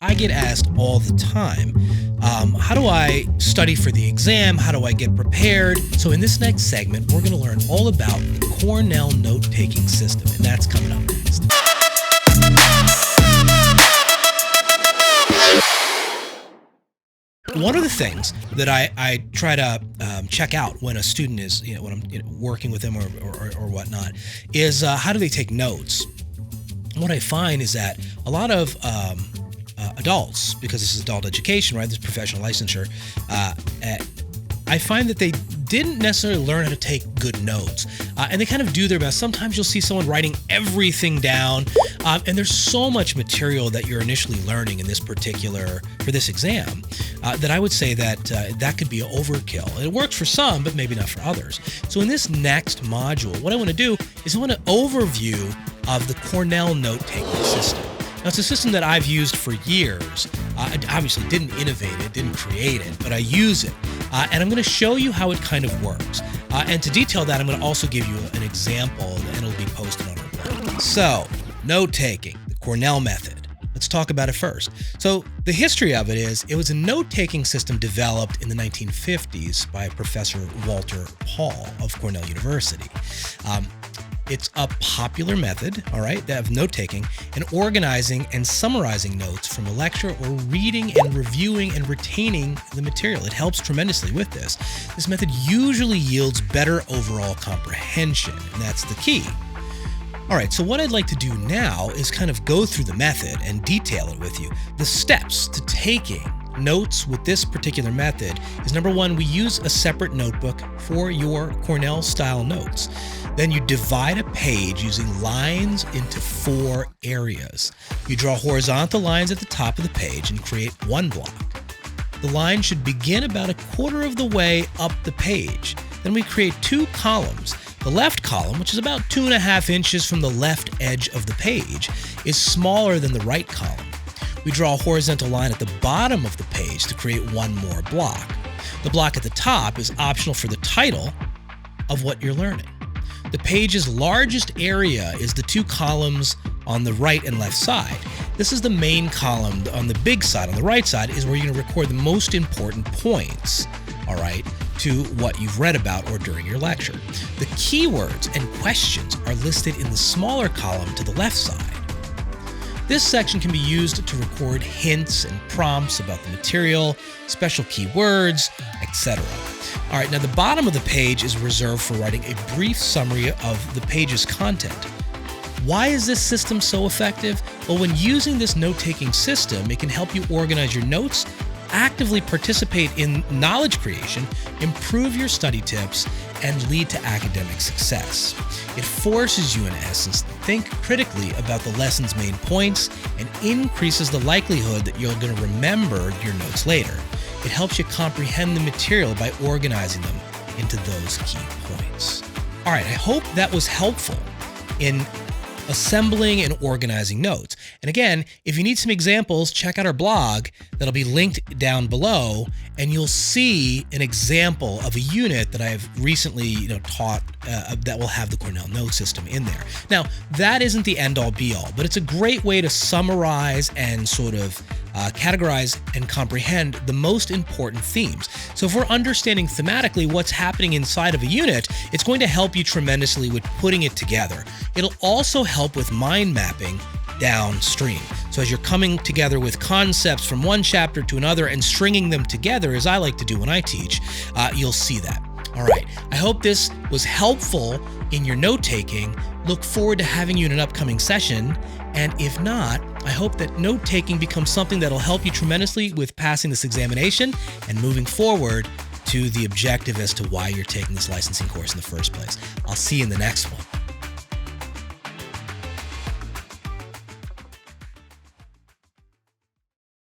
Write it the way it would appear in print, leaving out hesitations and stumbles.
I get asked all the time, how do I study for the exam? How do I get prepared? So in this next segment, we're going to learn all about the Cornell Note-Taking System, and that's coming up next. One of the things that I try to check out when a student is, when I'm working with them or whatnot, is how do they take notes? What I find is that a lot of adults, because this is adult education, right? This is professional licensure. I find that they didn't necessarily learn how to take good notes, and they kind of do their best. Sometimes you'll see someone writing everything down, and there's so much material that you're initially learning in this particular, for this exam, that I would say that that could be overkill. It works for some, but maybe not for others. So in this next module, what I want to do is I want an overview of the Cornell Note-Taking System. Now, it's a system that I've used for years. I obviously didn't innovate it, didn't create it, but I use it. And I'm going to show you how it kind of works. And to detail that, I'm going to also give you an example, and it'll be posted on our blog. So, note-taking, the Cornell method. Let's talk about it first. So, the history of it is, it was a note-taking system developed in the 1950s by Professor Walter Paul of Cornell University. It's a popular method, all right, of note-taking and organizing and summarizing notes from a lecture, or reading and reviewing and retaining the material. It helps tremendously with this. This method usually yields better overall comprehension, and that's the key. All right, so what I'd like to do now is kind of go through the method and detail it with you. The steps to taking notes with this particular method is, number one, we use a separate notebook for your Cornell-style notes. Then you divide a page using lines into 4 areas. You draw horizontal lines at the top of the page and create one block. The line should begin about a quarter of the way up the page. Then we create 2 columns. The left column, which is about 2.5 inches from the left edge of the page, is smaller than the right column. We draw a horizontal line at the bottom of the page to create one more block. The block at the top is optional for the title of what you're learning. The page's largest area is the 2 columns on the right and left side. This is the main column. On the big side, on the right side, is where you're going to record the most important points, all right, to what you've read about or during your lecture. The keywords and questions are listed in the smaller column to the left side. This section can be used to record hints and prompts about the material, special keywords, etc. All right, now the bottom of the page is reserved for writing a brief summary of the page's content. Why is this system so effective? Well, when using this note-taking system, it can help you organize your notes, actively participate in knowledge creation, improve your study tips, and lead to academic success. It forces you, in essence, to think critically about the lesson's main points and increases the likelihood that you're going to remember your notes later. It helps you comprehend the material by organizing them into those key points. All right, I hope that was helpful in assembling and organizing notes. And again, if you need some examples, check out our blog that'll be linked down below, and you'll see an example of a unit that I've recently taught that will have the Cornell Note system in there. Now, that isn't the end-all be-all, but it's a great way to summarize and sort of categorize and comprehend the most important themes. So if we're understanding thematically what's happening inside of a unit, it's going to help you tremendously with putting it together. It'll also help with mind mapping downstream. So as you're coming together with concepts from one chapter to another and stringing them together, as I like to do when I teach, you'll see that. All right, I hope this was helpful in your note-taking. Look forward to having you in an upcoming session. And if not, I hope that note-taking becomes something that'll help you tremendously with passing this examination and moving forward to the objective as to why you're taking this licensing course in the first place. I'll see you in the next one.